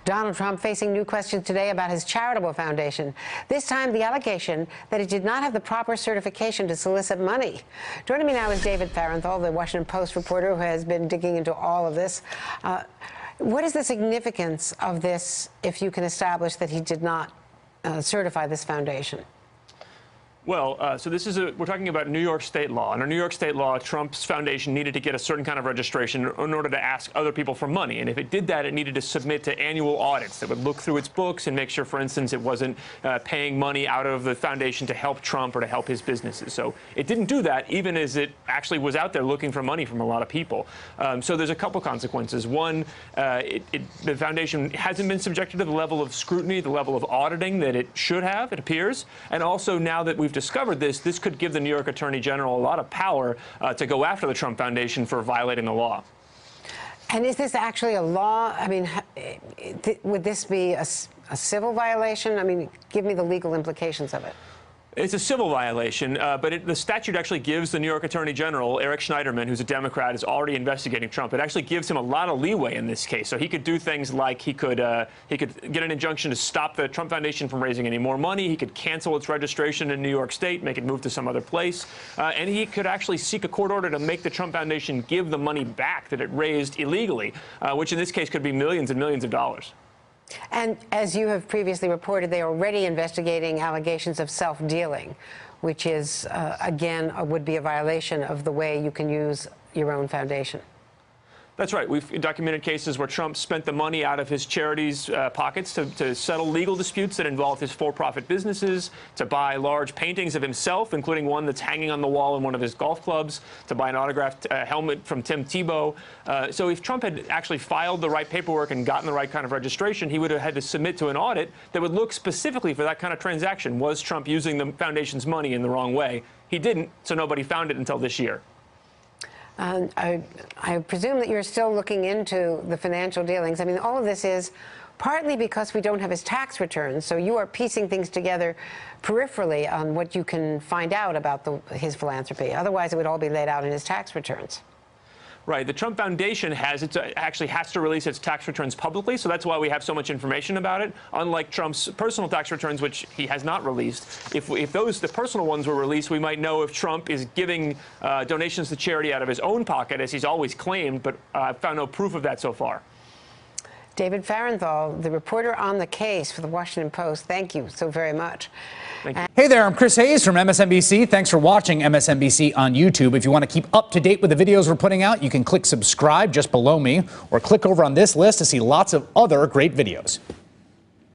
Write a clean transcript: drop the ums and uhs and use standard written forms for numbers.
Donald Trump facing new questions today about his charitable foundation. This time, the allegation that it did not have the proper certification to solicit money. Joining me now is David Fahrenthold, the Washington Post reporter who has been digging into all of this. What is the significance of this if you can establish that he did not certify this foundation? Well, so we're talking about New York state law. Under New York state law, Trump's foundation needed to get a certain kind of registration in order to ask other people for money. And if it did that, it needed to submit to annual audits that would look through its books and make sure, for instance, it wasn't paying money out of the foundation to help Trump or to help his businesses. So it didn't do that, even as it actually was out there looking for money from a lot of people. So there's a couple consequences. One, the foundation hasn't been subjected to the level of scrutiny, the level of auditing that it should have, it appears. And also, now that we've discovered this could give the New York Attorney General a lot of power to go after the Trump Foundation for violating the law. And is this actually a law? I mean, would this be a civil violation? I mean, give me the legal implications of it. It's a civil violation, but the statute actually gives the New York Attorney General, Eric Schneiderman, who's a Democrat, is already investigating Trump. It actually gives him a lot of leeway in this case. So he could do things like he could get an injunction to stop the Trump Foundation from raising any more money. He could cancel its registration in New York State, make it move to some other place. And he could actually seek a court order to make the Trump Foundation give the money back that it raised illegally, which in this case could be millions and millions of dollars. And as you have previously reported, they are already investigating allegations of self-dealing, which is, again, would be a violation of the way you can use your own foundation. That's right. We've documented cases where Trump spent the money out of his charities' pockets to settle legal disputes that involve his for-profit businesses, to buy large paintings of himself, including one that's hanging on the wall in one of his golf clubs, to buy an autographed helmet from Tim Tebow. So if Trump had actually filed the right paperwork and gotten the right kind of registration, he would have had to submit to an audit that would look specifically for that kind of transaction. Was Trump using the foundation's money in the wrong way? He didn't, so nobody found it until this year. I presume that you're still looking into the financial dealings. I mean, all of this is partly because we don't have his tax returns, so you are piecing things together peripherally on what you can find out about his philanthropy. Otherwise, it would all be laid out in his tax returns. Right. The Trump Foundation actually has to release its tax returns publicly, so that's why we have so much information about it, unlike Trump's personal tax returns, which he has not released. If the personal ones were released, we might know if Trump is giving donations to charity out of his own pocket, as he's always claimed, but I've found no proof of that so far. David Fahrenthold, the reporter on the case for the Washington Post, thank you so very much. Thank you. Hey there, I'm Chris Hayes from MSNBC. Thanks for watching MSNBC on YouTube. If you want to keep up to date with the videos we're putting out, you can click subscribe just below me or click over on this list to see lots of other great videos.